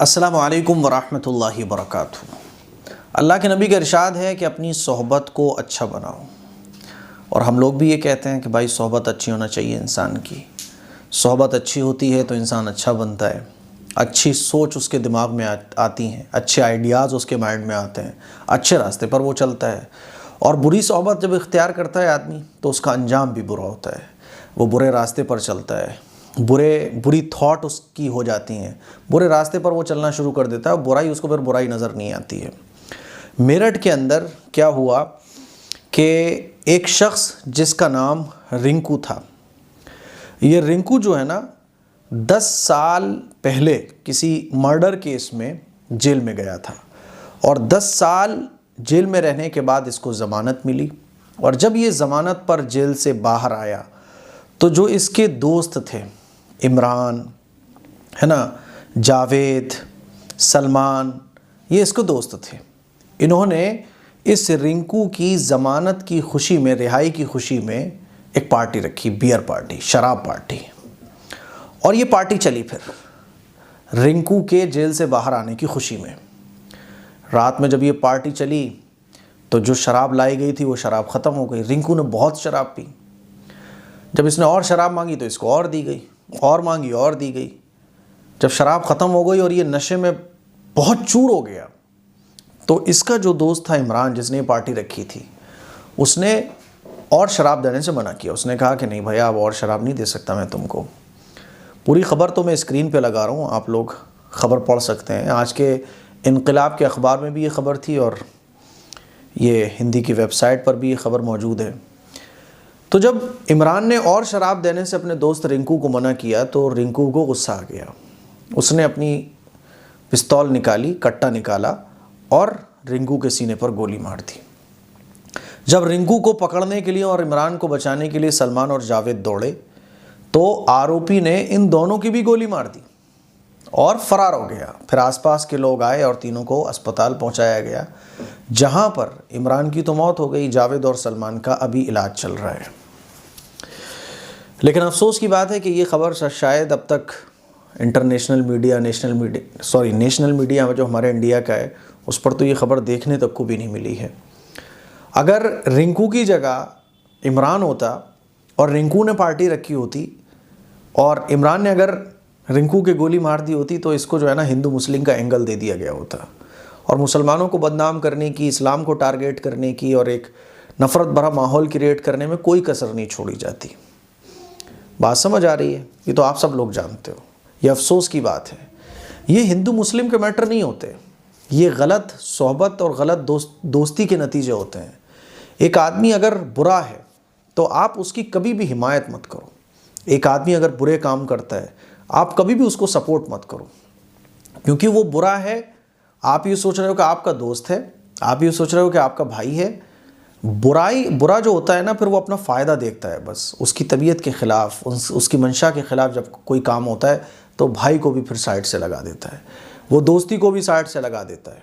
अस्सलामु अलैकुम वरहमतुल्लाहि वबरकातुहू। अल्लाह के नबी का इरशाद है कि अपनी सोहबत को अच्छा बनाओ, और हम लोग भी ये कहते हैं कि भाई सोहबत अच्छी होना चाहिए इंसान की। सोहबत अच्छी होती है तो इंसान अच्छा बनता है, अच्छी सोच उसके दिमाग में आती हैं, अच्छे आइडियाज़ उसके माइंड में आते हैं, अच्छे रास्ते पर वो चलता है। और बुरी सोहबत जब इख्तियार करता है आदमी तो उसका अंजाम भी बुरा होता है, वो बुरे रास्ते पर चलता है, बुरी थॉट उसकी हो जाती हैं, बुरे रास्ते पर वो चलना शुरू कर देता है, बुराई उसको फिर बुराई नज़र नहीं आती है। मेरठ के अंदर क्या हुआ कि एक शख्स जिसका नाम रिंकू था, ये रिंकू जो है ना 10 साल पहले किसी मर्डर केस में जेल में गया था, और 10 साल जेल में रहने के बाद इसको ज़मानत मिली। और जब ये ज़मानत पर जेल से बाहर आया तो जो इसके दोस्त थे, इमरान है ना, जावेद, सलमान, ये इसके दोस्त थे। इन्होंने इस रिंकू की ज़मानत की खुशी में, रिहाई की खुशी में एक पार्टी रखी, बियर पार्टी, शराब पार्टी। और ये पार्टी चली फिर रिंकू के जेल से बाहर आने की खुशी में। रात में जब ये पार्टी चली तो जो शराब लाई गई थी वो शराब ख़त्म हो गई। रिंकू ने बहुत शराब पी। जब इसने और शराब मांगी तो इसको और दी गई, और मांगी और दी गई। जब शराब ख़त्म हो गई और ये नशे में बहुत चूर हो गया तो इसका जो दोस्त था इमरान, जिसने ये पार्टी रखी थी, उसने और शराब देने से मना किया। उसने कहा कि नहीं भैया, अब और शराब नहीं दे सकता मैं तुमको। पूरी ख़बर तो मैं स्क्रीन पे लगा रहा हूँ, आप लोग ख़बर पढ़ सकते हैं। आज के इनकलाब के अखबार में भी ये ख़बर थी और ये हिंदी की वेबसाइट पर भी ये ख़बर मौजूद है। तो जब इमरान ने और शराब देने से अपने दोस्त रिंकू को मना किया तो रिंकू को गुस्सा आ गया। उसने अपनी पिस्तौल निकाली, कट्टा निकाला और रिंकू के सीने पर गोली मार दी। जब रिंकू को पकड़ने के लिए और इमरान को बचाने के लिए सलमान और जावेद दौड़े तो आरोपी ने इन दोनों की भी गोली मार दी और फ़रार हो गया। फिर आसपास के लोग आए और तीनों को अस्पताल पहुंचाया गया, जहां पर इमरान की तो मौत हो गई, जावेद और सलमान का अभी इलाज चल रहा है। लेकिन अफसोस की बात है कि ये ख़बर शायद अब तक नेशनल मीडिया में जो हमारे इंडिया का है उस पर तो ये ख़बर देखने तक को भी नहीं मिली है। अगर रिंकू की जगह इमरान होता और रिंकू ने पार्टी रखी होती और इमरान ने अगर रिंकू के गोली मार दी होती तो इसको जो है ना हिंदू मुस्लिम का एंगल दे दिया गया होता, और मुसलमानों को बदनाम करने की, इस्लाम को टारगेट करने की और एक नफ़रत भरा माहौल क्रिएट करने में कोई कसर नहीं छोड़ी जाती। बात समझ आ रही है? ये तो आप सब लोग जानते हो। ये अफसोस की बात है। ये हिंदू मुस्लिम के मैटर नहीं होते, ये गलत सोहबत और गलत दोस्ती के नतीजे होते हैं। एक आदमी अगर बुरा है तो आप उसकी कभी भी हिमायत मत करो। एक आदमी अगर बुरे काम करता है आप कभी भी उसको सपोर्ट मत करो, क्योंकि वो बुरा है। आप ये सोच रहे हो कि आपका दोस्त है, आप ये सोच रहे हो कि आपका भाई है। बुरा जो होता है ना, फिर वो अपना फ़ायदा देखता है, बस उसकी तबीयत के ख़िलाफ़, उसकी मंशा के ख़िलाफ़ जब कोई काम होता है तो भाई को भी फिर साइड से लगा देता है, वो दोस्ती को भी साइड से लगा देता है।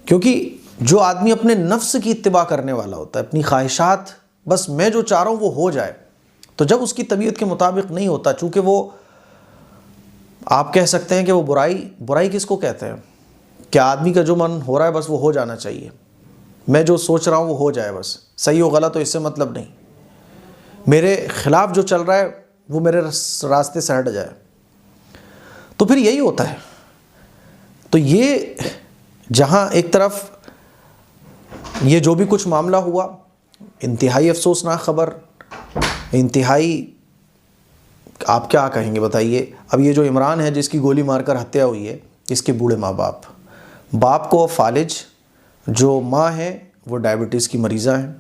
क्योंकि जो आदमी अपने नफ्स की इत्तिबा करने वाला होता है, अपनी ख्वाहिशात, बस मैं जो चाह रहा हूँ वो हो जाए, तो जब उसकी तबीयत के मुताबिक नहीं होता, चूँकि वो, आप कह सकते हैं कि वो बुराई किसको कहते हैं? क्या आदमी का जो मन हो रहा है बस वो हो जाना चाहिए, मैं जो सोच रहा हूँ वो हो जाए, बस सही हो गलत हो इससे मतलब नहीं, मेरे ख़िलाफ़ जो चल रहा है वो मेरे रास्ते से हट जाए, तो फिर यही होता है। तो ये जहाँ एक तरफ ये जो भी कुछ मामला हुआ, इंतहाई अफसोसनाक ख़बर, इंतहाई, आप क्या कहेंगे बताइए। अब ये जो इमरान है जिसकी गोली मारकर हत्या हुई है, इसके बूढ़े माँ बाप को फालिज, जो माँ है वो डायबिटीज़ की मरीज़ा है,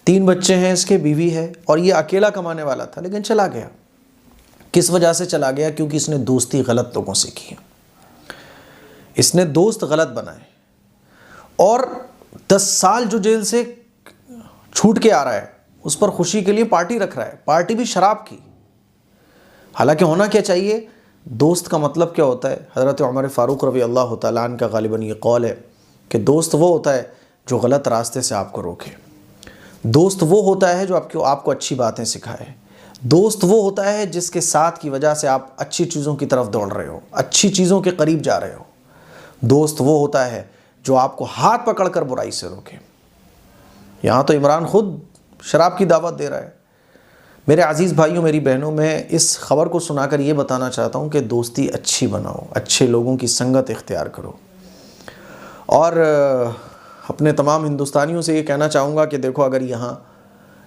3 बच्चे हैं इसके, बीवी है, और ये अकेला कमाने वाला था लेकिन चला गया। किस वजह से चला गया? क्योंकि इसने दोस्ती गलत लोगों से की, इसने दोस्त गलत बनाए। और 10 साल जो जेल से छूट के आ रहा है उस पर खुशी के लिए पार्टी रख रहा है, पार्टी भी शराब की। हालांकि होना क्या चाहिए, दोस्त का मतलब क्या होता है? हज़रत उमर फ़ारूक रज़ी अल्लाह तआला अन्हु का गालिबन ये कौल है कि दोस्त वो होता है जो गलत रास्ते से आपको रोके, दोस्त वो होता है जो आपको अच्छी बातें सिखाए, दोस्त वो होता है जिसके साथ की वजह से आप अच्छी चीज़ों की तरफ दौड़ रहे हो, अच्छी चीज़ों के करीब जा रहे हो। दोस्त वो होता है जो आपको हाथ पकड़कर बुराई से रोके। यहाँ तो इमरान खुद शराब की दावत दे रहा है। मेरे अजीज़ भाइयों, मेरी बहनों, मैं इस ख़बर को सुनाकर ये बताना चाहता हूँ कि दोस्ती अच्छी बनाओ, अच्छे लोगों की संगत इख्तियार करो। और अपने तमाम हिंदुस्तानियों से ये कहना चाहूँगा कि देखो, अगर यहाँ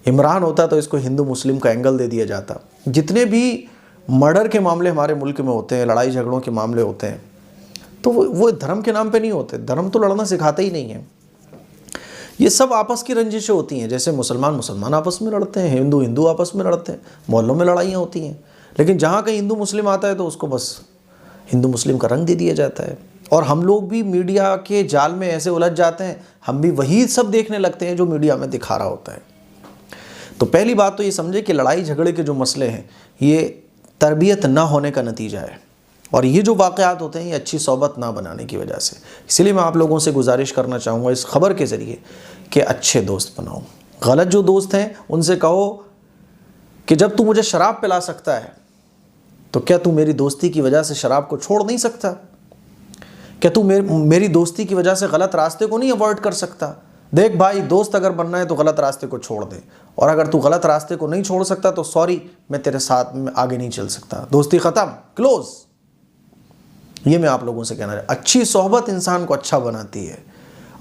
इमरान होता तो इसको हिंदू मुस्लिम का एंगल दे दिया जाता। जितने भी मर्डर के मामले हमारे मुल्क में होते हैं, लड़ाई झगड़ों के मामले होते हैं, तो वो धर्म के नाम पे नहीं होते। धर्म तो लड़ना सिखाता ही नहीं है। ये सब आपस की रंजिशें होती हैं। जैसे मुसलमान आपस में लड़ते हैं, हिंदू आपस में लड़ते हैं, मोहल्लों में लड़ाइयाँ होती हैं। लेकिन जहाँ कहीं हिंदू मुस्लिम आता है तो उसको बस हिंदू मुस्लिम का रंग दे दिया जाता है। और हम लोग भी मीडिया के जाल में ऐसे उलझ जाते हैं, हम भी वही सब देखने लगते हैं जो मीडिया में दिखा रहा होता है। तो पहली बात तो ये समझे कि लड़ाई झगड़े के जो मसले हैं ये तरबियत ना होने का नतीजा है। और ये जो वाक़यात होते हैं ये अच्छी सोहबत ना बनाने की वजह से। इसलिए मैं आप लोगों से गुजारिश करना चाहूँगा इस ख़बर के ज़रिए कि अच्छे दोस्त बनाओ। गलत जो दोस्त हैं उनसे कहो कि जब तू मुझे शराब पिला सकता है तो क्या तू मेरी दोस्ती की वजह से शराब को छोड़ नहीं सकता? क्या तू मेरी दोस्ती की वजह से गलत रास्ते को नहीं अवॉइड कर सकता? देख भाई, दोस्त अगर बनना है तो गलत रास्ते को छोड़ दे, और अगर तू गलत रास्ते को नहीं छोड़ सकता तो सॉरी, मैं तेरे साथ में आगे नहीं चल सकता, दोस्ती ख़त्म, क्लोज। ये मैं आप लोगों से कहना चाहता। अच्छी सोहबत इंसान को अच्छा बनाती है,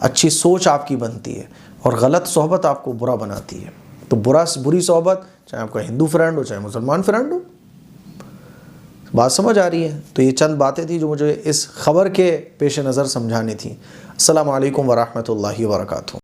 अच्छी सोच आपकी बनती है, और गलत सोहबत आपको बुरा बनाती है। तो बुरी सोहबत, चाहे आपका हिंदू फ्रेंड हो चाहे मुसलमान फ्रेंड हो। बात समझ आ रही है? तो ये चंद बातें थी जो मुझे इस ख़बर के पेश नज़र समझानी थी। अस्सलामु अलैकुम वरहमतुल्लाहि वबरकातुहू।